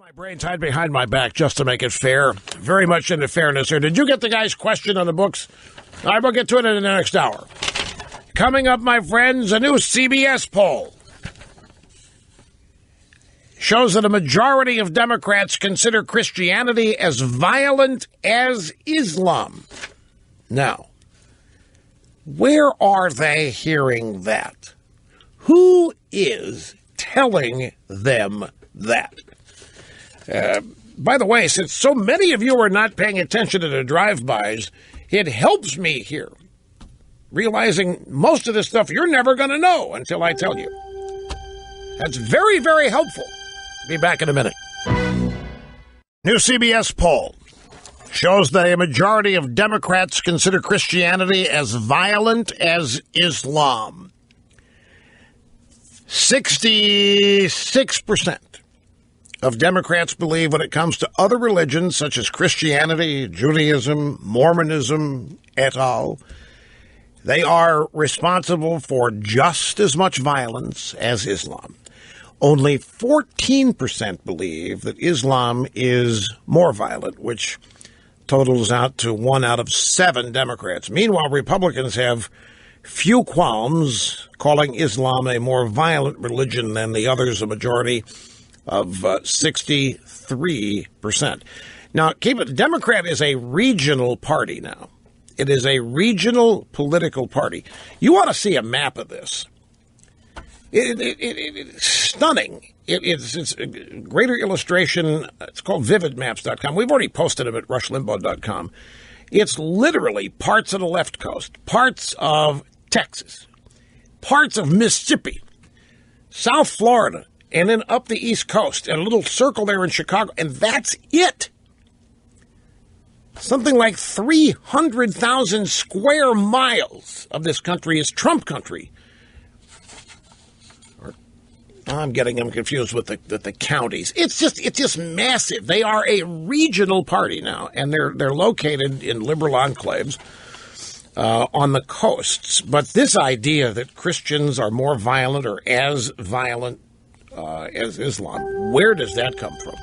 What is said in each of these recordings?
My brain tied behind my back just to make it fair. Very much into fairness here. Did you get the guy's question on the books? I will get to it in the next hour. Coming up, my friends, a new CBS poll shows that a majority of Democrats consider Christianity as violent as Islam. Now, where are they hearing that? Who is telling them that? By the way, since so many of you are not paying attention to the drive-bys, it helps me here, realizing most of this stuff you're never going to know until I tell you. That's very, very helpful. Be back in a minute. New CBS poll shows that a majority of Democrats consider Christianity as violent as Islam. 66% of Democrats believe when it comes to other religions such as Christianity, Judaism, Mormonism, et al., they are responsible for just as much violence as Islam. Only 14% believe that Islam is more violent, which totals out to 1 out of 7 Democrats. Meanwhile, Republicans have few qualms calling Islam a more violent religion than the others, a majority of 63%. Now, keep it, Democrat is a regional party now. It is a regional political party. You ought to see a map of this. It's stunning. It's a greater illustration. It's called vividmaps.com. We've already posted them at rushlimbaugh.com. It's literally parts of the left coast, parts of Texas, parts of Mississippi, South Florida, and then up the East Coast, and a little circle there in Chicago, and that's it. Something like 300,000 square miles of this country is Trump country. I'm getting them confused with the counties. It's just massive. They are a regional party now, and they're located in liberal enclaves on the coasts. But this idea that Christians are more violent or as violent as Islam, where does that come from?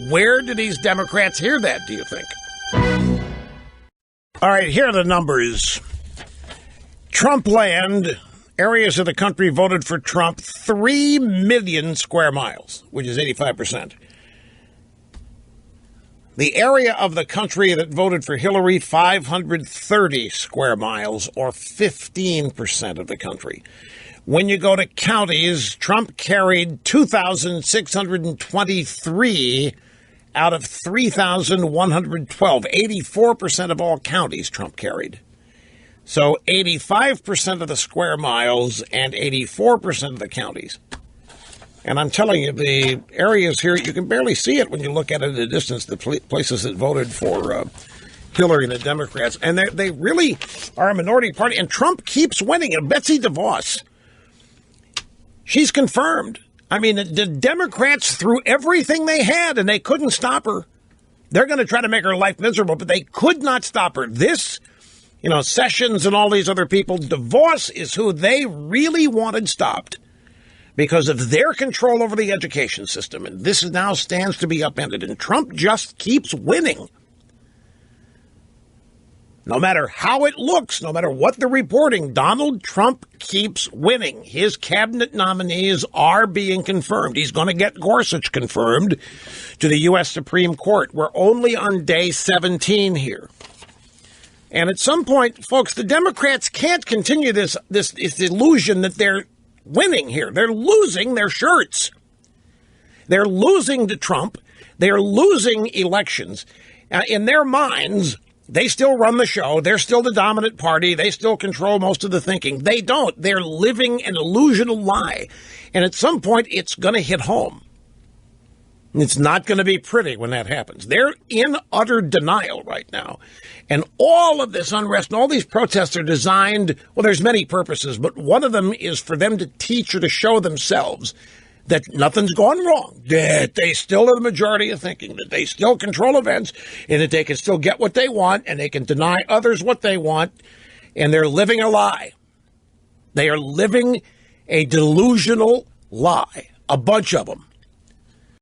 Where do these Democrats hear that, do you think? All right, here are the numbers. Trump land, areas of the country voted for Trump, 3 million square miles, which is 85%. The area of the country that voted for Hillary, 530 square miles, or 15% of the country. When you go to counties, Trump carried 2,623 out of 3,112. 84% of all counties Trump carried. So 85% of the square miles and 84% of the counties. And I'm telling you, the areas here, you can barely see it when you look at it at a distance, the places that voted for Hillary and the Democrats. And they really are a minority party. And Trump keeps winning. And Betsy DeVos, she's confirmed. I mean, the Democrats threw everything they had, and they couldn't stop her. They're going to try to make her life miserable, but they could not stop her. This, Sessions and all these other people, DeVos is who they really wanted stopped because of their control over the education system. And this now stands to be upended. And Trump just keeps winning. No matter how it looks, no matter what the reporting, Donald Trump keeps winning. His cabinet nominees are being confirmed. He's going to get Gorsuch confirmed to the U.S. Supreme Court. We're only on day 17 here. And at some point, folks, the Democrats can't continue this illusion that they're winning here. They're losing their shirts. They're losing to Trump. They're losing elections. In their minds, they still run the show. They're still the dominant party. They still control most of the thinking. They don't. They're living an illusional lie. And at some point, it's going to hit home. It's not going to be pretty when that happens. They're in utter denial right now. And all of this unrest and all these protests are designed, well, there's many purposes, but one of them is for them to teach or to show themselves that nothing's gone wrong, that they still are the majority of thinking, that they still control events, and that they can still get what they want, and they can deny others what they want, and they're living a lie. They are living a delusional lie, a bunch of them.